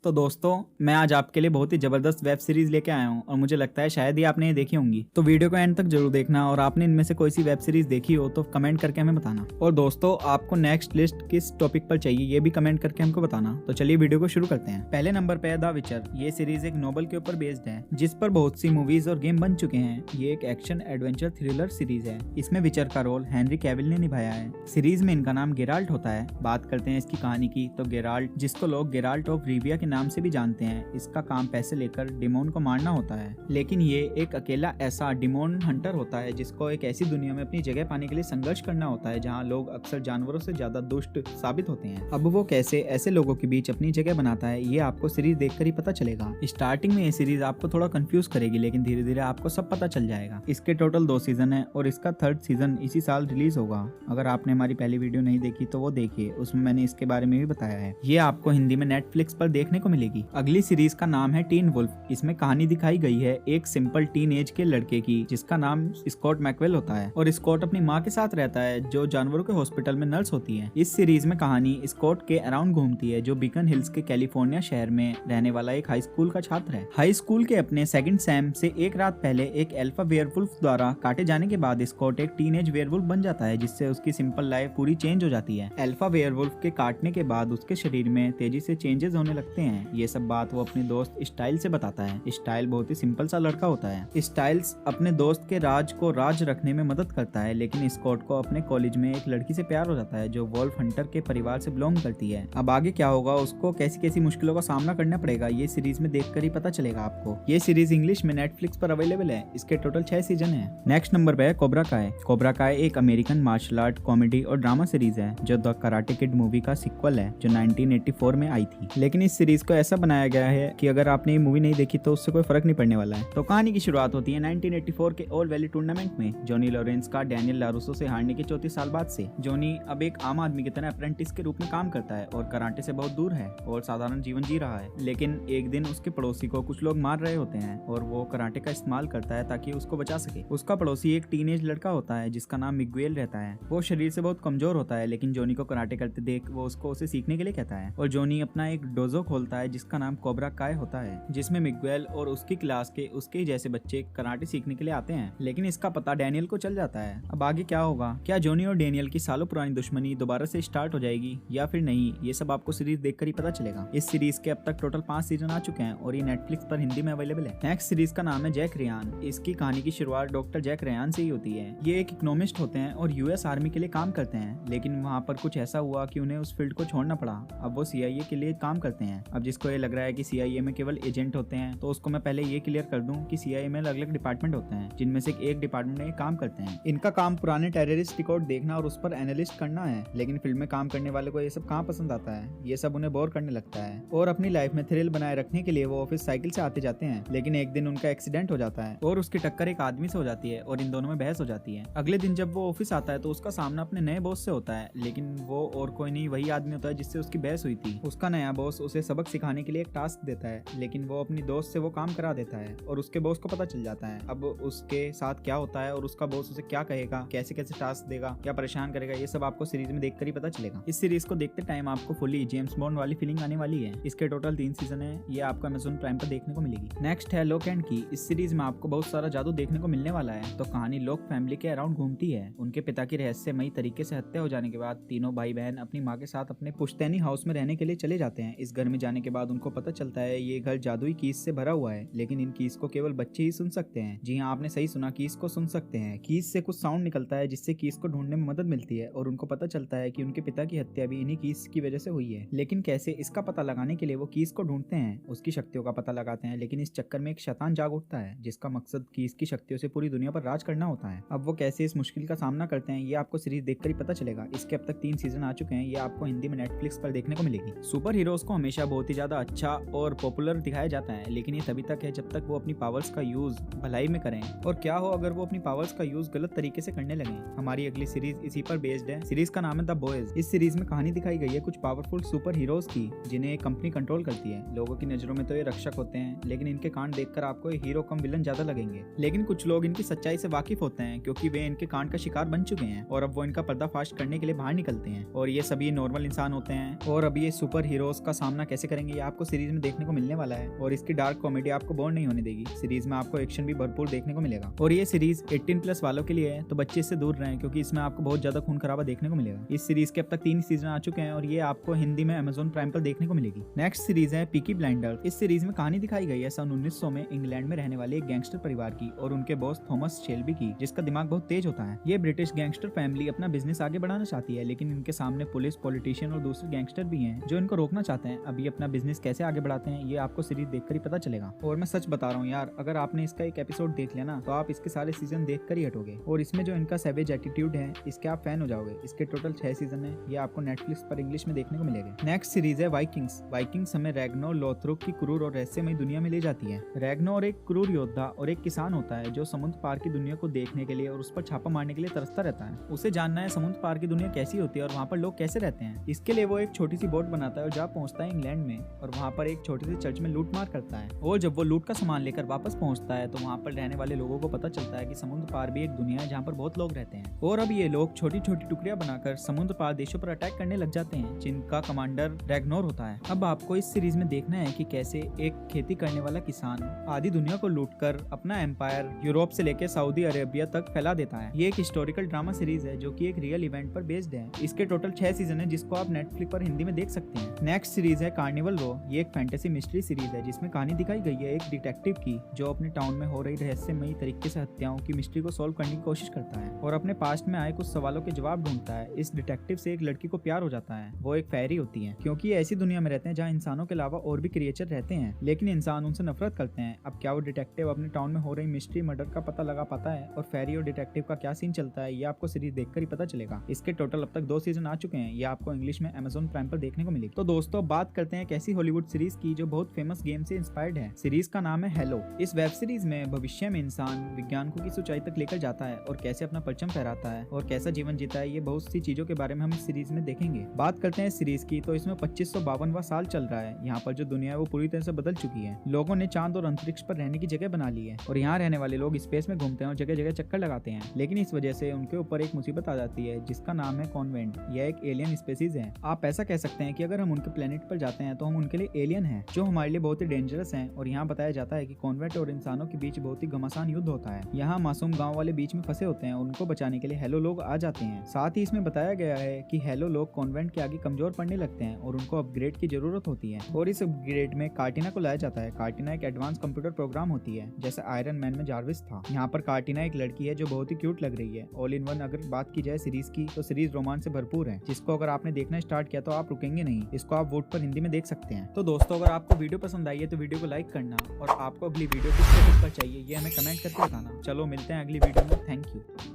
तो दोस्तों मैं आज आपके लिए बहुत ही जबरदस्त वेब सीरीज लेके आया हूँ और मुझे लगता है शायद ही आपने ये देखी होंगी। तो वीडियो को एंड तक जरूर देखना और आपने इनमें से कोई सी वेब सीरीज देखी हो तो कमेंट करके हमें बताना। और दोस्तों आपको नेक्स्ट लिस्ट किस टॉपिक पर चाहिए ये भी कमेंट करके हमको बताना। तो चलिए वीडियो को शुरू करते हैं। पहले नंबर पे है द विचर। ये सीरीज एक नोवेल के ऊपर बेस्ड है जिस पर बहुत सी मूवीज और गेम बन चुके हैं। ये एक एक्शन एडवेंचर थ्रिलर सीरीज है। इसमें विचर का रोल हेनरी कैविल ने निभाया है। सीरीज में इनका नाम गेराल्ट होता है। बात करते हैं इसकी कहानी की तो गेराल्ट, जिसको लोग गेराल्ट ऑफ रिविया के नाम से भी जानते हैं, इसका काम पैसे लेकर डिमोन को मारना होता है। लेकिन ये एक अकेला ऐसा डिमोन हंटर होता है जिसको एक ऐसी दुनिया में अपनी जगह पाने के लिए संघर्ष करना होता है जहाँ लोग अक्सर जानवरों से ज्यादा दुष्ट साबित होते हैं। अब वो कैसे ऐसे लोगों के बीच अपनी जगह बनाता है ये आपको सीरीज देखकर ही पता चलेगा। स्टार्टिंग में ये सीरीज आपको थोड़ा कंफ्यूज करेगी लेकिन धीरे धीरे आपको सब पता चल जाएगा। इसके टोटल 2 सीजन है और इसका 3rd सीजन इसी साल रिलीज होगा। अगर आपने हमारी पहली वीडियो नहीं देखी तो वो देखिए, उसमें मैंने इसके बारे में भी बताया है। ये आपको हिंदी में नेटफ्लिक्स पर देखने को मिलेगी। अगली सीरीज का नाम है टीन वुल्फ। इसमें कहानी दिखाई गई है एक सिंपल टीन एज के लड़के की जिसका नाम स्कॉट मैकवेल होता है और स्कॉट अपनी माँ के साथ रहता है जो जानवरों के हॉस्पिटल में नर्स होती है। इस सीरीज में कहानी स्कॉट के अराउंड घूमती है जो बीकन हिल्स के कैलिफोर्निया शहर में रहने वाला एक हाई स्कूल का छात्र है। हाई स्कूल के अपने सेकंड सेम से एक रात पहले एक अल्फा वेयरवुल्फ द्वारा काटे जाने के बाद स्कॉट एक टीनेज वेयरवुल्फ बन जाता है जिससे उसकी सिंपल लाइफ पूरी चेंज हो जाती है। अल्फा वेयरवुल्फ के काटने के बाद उसके शरीर में तेजी से चेंजेस होने लगते हैं। ये सब बात वो अपने दोस्त स्टाइल से बताता है। स्टाइल बहुत ही सिंपल सा लड़का होता है। स्टाइल्स अपने दोस्त के राज को राज रखने में मदद करता है लेकिन स्कॉट को अपने कॉलेज में एक लड़की से प्यार हो जाता है जो वॉल्फ हंटर के परिवार से बिलोंग करती है। अब आगे क्या होगा, उसको कैसी कैसी मुश्किलों का सामना करना पड़ेगा ये सीरीज में देखकर ही पता चलेगा आपको। ये सीरीज इंग्लिश में नेटफ्लिक्स पर अवेलेबल है। इसके टोटल 6 सीजन है। नेक्स्ट नंबर पे है कोब्रा काय। कोब्रा काय एक अमेरिकन मार्शल आर्ट कॉमेडी और ड्रामा सीरीज है जो द कराटे किड मूवी का सिक्वल है जो 1984 में आई थी। लेकिन इस सीरीज को ऐसा बनाया गया है कि अगर आपने ये मूवी नहीं देखी तो उससे कोई फर्क नहीं पड़ने वाला है। तो कहानी की शुरुआत होती है 1984 के ऑल वैली टूर्नामेंट में जॉनी लॉरेंस का डैनियल लारूसो से हारने के 34 साल बाद से। जॉनी अब एक आम आदमी की तरह अप्रेंटिस के रूप में काम करता है और कराटे से बहुत दूर है और साधारण जीवन जी रहा है। लेकिन एक दिन उसके पड़ोसी को कुछ लोग मार रहे होते हैं और वो कराटे का इस्तेमाल करता है ताकि उसको बचा सके। उसका पड़ोसी एक टीनेज लड़का होता है जिसका नाम मिगुएल रहता है। वो शरीर से बहुत कमजोर होता है लेकिन जॉनी को कराटे करते देख वो उसको उसे सीखने के लिए कहता है और जॉनी अपना एक डोजो खोलता है जिसका नाम कोब्रा काय होता है जिसमें मिगुएल और उसकी क्लास के उसके ही जैसे बच्चे कराटे सीखने के लिए आते हैं। लेकिन इसका पता डैनियल को चल जाता है। अब आगे क्या होगा, क्या जॉनी और डैनियल की सालों पुरानी दुश्मनी दोबारा से स्टार्ट हो जाएगी या फिर नहीं, ये सब आपको सीरीज देखकर ही पता चलेगा। इस सीरीज के अब तक टोटल 5 सीजन आ चुके हैं और ये नेटफ्लिक्स पर हिंदी में अवेलेबल है। नेक्स्ट सीरीज का नाम है जैक रेयान। इसकी कहानी की शुरुआत डॉक्टर जैक रेयान से ही होती है। ये एक इकोनॉमिस्ट होते हैं और यूएस आर्मी के लिए काम करते हैं लेकिन वहाँ पर कुछ ऐसा हुआ कि उन्हें उस फील्ड को छोड़ना पड़ा। अब वो CIA के लिए काम करते हैं। अब जिसको ये लग रहा है कि CIA में केवल एजेंट होते हैं तो उसको मैं पहले ये क्लियर कर दूं कि CIA में अलग अलग डिपार्टमेंट होते हैं जिनमें से एक डिपार्टमेंट में काम करते हैं। इनका काम पुराने टेररिस्ट रिकॉर्ड देखना और उस पर एनालिस्ट करना है। लेकिन फील्ड में काम करने वाले को ये सब कहाँ पसंद आता है, ये सब उन्हें बोर करने लगता है और अपनी लाइफ में थ्रिल बनाए रखने के लिए वो ऑफिस साइकिल से आते जाते हैं। लेकिन एक दिन उनका एक्सीडेंट हो जाता है और उसकी टक्कर एक आदमी से हो जाती है और इन दोनों में बहस हो जाती है। अगले दिन जब वो ऑफिस आता है तो उसका सामना अपने नए बॉस से होता है लेकिन वो और कोई नहीं वही आदमी होता है जिससे उसकी बहस हुई थी। उसका नया बॉस उसे सबक सिखाने के लिए एक टास्क देता है लेकिन वो अपनी दोस्त से वो काम करा देता है और उसके बॉस को पता चल जाता है। अब उसके साथ क्या होता है और उसका बॉस उसे क्या कहेगा, कैसे कैसे टास्क देगा, क्या परेशान करेगा, ये सब आपको सीरीज में देखकर ही पता चलेगा। इस सीरीज को देखते टाइम आपको फुली जेम्स बॉन्ड वाली फीलिंग आने वाली है। इसके टोटल 3 सीजन है। ये आपको अमेज़न प्राइम पर देखने को मिलेगी। नेक्स्ट है लॉक एंड की। इस सीरीज में आपको बहुत सारा जादू देखने को मिलने वाला है। तो कहानी लॉक फैमिली के अराउंड घूमती है। उनके पिता की रहस्यमयी तरीके से हत्या हो जाने के बाद तीनों भाई बहन अपनी माँ के साथ अपने पुश्तैनी हाउस में रहने के लिए चले जाते हैं। इस घर में जाने के बाद उनको पता चलता है ये घर जादुई कीज से भरा हुआ है लेकिन इन कीज को केवल बच्चे ही सुन सकते हैं। जी हाँ, आपने सही सुना, कीज को सुन सकते हैं। कीज से कुछ साउंड निकलता है जिससे कीज को ढूंढने में मदद मिलती है और उनको पता चलता है कि उनके पिता की हत्या भी इन्हीं कीज की वजह से हुई है। लेकिन कैसे, इसका पता लगाने के लिए वो कीज को ढूंढते हैं, उसकी शक्तियों का पता लगाते हैं। लेकिन इस चक्कर में एक शैतान जाग उठता है जिसका मकसद कीज की शक्तियों से पूरी दुनिया पर राज करना होता है। अब वो कैसे इस मुश्किल का सामना करते हैं ये आपको सीरीज देखकर ही पता चलेगा। इसके अब तक 3 सीजन आ चुके हैं। ये आपको हिंदी में नेटफ्लिक्स पर देखने को मिलेगी। सुपर हीरोज को हमेशा बहुत ही ज्यादा अच्छा और पॉपुलर दिखाया जाता है लेकिन ये तभी तक है जब तक वो अपनी पावर्स का यूज भलाई में करें। और क्या हो अगर वो अपनी पावर्स का यूज गलत तरीके से करने लगे। हमारी अगली सीरीज इसी पर बेस्ड है। सीरीज का नाम है द बॉयज। इस सीरीज में कहानी दिखाई गई है कुछ पावरफुल सुपर हीरोज की जिन्हें एक कंपनी कंट्रोल करती है। लोगों की नजरों में तो ये रक्षक होते हैं लेकिन इनके कांड देखकर आपको हीरो कम विलन ज्यादा लगेंगे। लेकिन कुछ लोग इनकी सच्चाई से वाकिफ होते हैं क्योंकि वे इनके कांड का शिकार बन चुके हैं और अब वो इनका पर्दाफाश करने के लिए बाहर निकलते हैं। और ये सभी नॉर्मल इंसान होते हैं और अब ये सुपर हीरोज का सामना कैसे करेंगे ये आपको सीरीज में देखने को मिलने वाला है। और इसकी डार्क कॉमेडी आपको बोर नहीं होने देगी। सीरीज में आपको एक्शन भी भरपूर देखने को मिलेगा। और ये सीरीज 18+ वालों के लिए है, तो बच्चे इससे दूर रहें क्योंकि इसमें आपको बहुत ज्यादा खून खराबा देखने को मिलेगा। इस सीरीज के अब तक 3 सीजन आ चुके हैं और ये आपको हिंदी में Amazon प्राइम पर देखने को मिलेगी। नेक्स्ट सीरीज है पीकी ब्लाइंडर्स। इस सीरीज में कहानी दिखाई गई है सन 1900 में इंग्लैंड में रहने वाले एक गैंगस्टर परिवार की और उनके बॉस थॉमस शेल्बी की, जिसका दिमाग बहुत तेज होता है। ये ब्रिटिश गैंगस्टर फैमिली अपना बिजनेस आगे बढ़ाना चाहती है, लेकिन इनके सामने पुलिस, पॉलिटिशियन और दूसरे गैंगस्टर भी हैं जो इनको रोकना चाहते हैं। अभी अपना बिजनेस कैसे आगे बढ़ाते हैं ये आपको सीरीज देखकर ही पता चलेगा। और मैं सच बता रहा हूँ यार, अगर आपने इसका एक एपिसोड देख लिया ना तो आप इसके सारे सीजन देखकर ही हटोगे। और इसमें जो इनका सैवेज एटीट्यूड है इसके आप फैन हो जाओगे। इसके टोटल 6 सीजन है, ये आपको नेटफ्लिक्स पर इंग्लिश में देखने को मिलेगा। नेक्स्ट सीरीज है वाइकिंग्स। वाइकिंग्स हमें रैग्नोर लोथब्रुक की क्रूर और रहस्यमयी दुनिया में ले जाती है। रैग्नोर एक क्रूर योद्धा और एक किसान होता है जो समुद्र पार की दुनिया को देखने के लिए और उस पर छापा मारने के लिए तरसता रहता है। उसे जानना है समुद्र पार की दुनिया कैसी होती है और वहाँ पर लोग कैसे रहते हैं। इसके लिए वो एक छोटी सी बोट बनाता है और जहाँ पहुँचता है इंग्लैंड में और वहाँ पर एक छोटी सी चर्च में लूट मार करता है। और जब वो लूट का सामान लेकर वापस पहुँचता है तो वहाँ पर रहने वाले लोगों को पता चलता है कि समुद्र पार भी एक दुनिया है जहाँ पर बहुत लोग रहते हैं। और अब ये लोग छोटी छोटी टुकड़ियां बनाकर समुद्र पार देशों पर अटैक करने लग जाते हैं, जिनका कमांडर रैग्नोर होता है। अब आपको इस सीरीज में देखना है कि कैसे एक खेती करने वाला किसान आधी दुनिया को लूटकर अपना एम्पायर यूरोप से लेकर सऊदी अरेबिया तक फैला देता है। ये एक हिस्टोरिकल ड्रामा सीरीज है जो कि एक रियल इवेंट पर बेस्ड है। इसके टोटल 6 सीजन है जिसको आप नेटफ्लिक्स पर हिंदी में देख सकते हैं। नेक्स्ट सीरीज है कार्निवल रो। ये एक फैंटेसी मिस्ट्री सीरीज है जिसमें कहानी दिखाई गई है एक डिटेक्टिव की जो अपने टाउन में हो रही रहस्यमयी तरीके से हत्याओं की मिस्ट्री को सोल्व करने की कोशिश करता है और अपने पास्ट में आए कुछ सवालों के जवाब ढूंढता है। इस डिटेक्टिव से एक लड़की को प्यार हो जाता है। वो एक फेरी होती है क्योंकि ये ऐसी दुनिया में रहते हैं जहाँ इंसानों के अलावा और भी क्रिएचर रहते हैं, लेकिन इंसान उनसे नफरत करते हैं। अब क्या वो डिटेक्टिव अपने टाउन में हो रही मिस्ट्री मर्डर का पता लगा पाता है और फेरी और डिटेक्टिव का क्या सीन चलता है ये आपको सीरीज देखकर ही पता चलेगा। इसके टोटल अब तक 2 सीजन आ चुके हैं। ये आपको इंग्लिश में Amazon प्राइम पर देखने को मिलेगी। तो दोस्तों बात करते हैं एक ऐसी हॉलीवुड सीरीज की जो बहुत फेमस गेम से इंस्पायर्ड है। सीरीज का नाम है हेलो। इस वेब सीरीज में भविष्य में इंसान विज्ञान को किस ऊंचाई तक लेकर जाता है और कैसे अपना परचम फहराता है और कैसा जीवन जीता है, ये बहुत सी चीजों के बारे में हम इस सीरीज में देखेंगे। बात करते हैं इस सीरीज की तो इसमें 2552वां साल चल रहा है। यहाँ पर जो दुनिया है वो पूरी तरह से बदल चुकी है। लोगों ने चांद और अंतरिक्ष पर रहने की जगह बना ली है और यहाँ रहने वाले लोग स्पेस में घूमते हैं और जगह जगह चक्कर लगाते हैं। लेकिन इस वजह से उनके ऊपर एक मुसीबत आ जाती है जिसका नाम है कॉन्वेंट। यह एक एलियन स्पेसीज है। आप ऐसा कह सकते हैं कि अगर हम उनके प्लेनेट पर जाते हैं तो हम उनके लिए एलियन हैं जो हमारे लिए बहुत ही डेंजरस हैं। और यहाँ बताया जाता है कि कॉन्वेंट और इंसानों के बीच बहुत ही घमासान युद्ध होता है। यहाँ मासूम गाँव वाले बीच में फंसे होते हैं और उनको बचाने के लिए हेलो लोग आ जाते हैं। साथ ही इसमें बताया गया है कि हेलो लोग कॉन्वेंट के आगे कमजोर पड़ने लगते हैं और उनको अपग्रेड की जरूरत होती है। और इस अपग्रेड में कार्टिना को लाया जाता है। कार्टिना एक एडवांस कंप्यूटर प्रोग्राम होती है जैसे आयरन मैन में जार्विस था। यहाँ पर कार्टिना एक लड़की है जो बहुत ही क्यूट लग रही है। ऑल इन वन अगर बात की जाए सीरीज की तो सीरीज रोमांस से भरपूर है जिसको अगर आपने देखना स्टार्ट किया तो आप रुकेंगे नहीं। इसको आप वोट पर हिंदी में देख सकते हैं। तो दोस्तों अगर आपको वीडियो पसंद आई है तो वीडियो को लाइक करना और आपको अगली वीडियो किस टॉपिक पर चाहिए ये हमें कमेंट करके बताना। चलो मिलते हैं अगली वीडियो में। Thank you.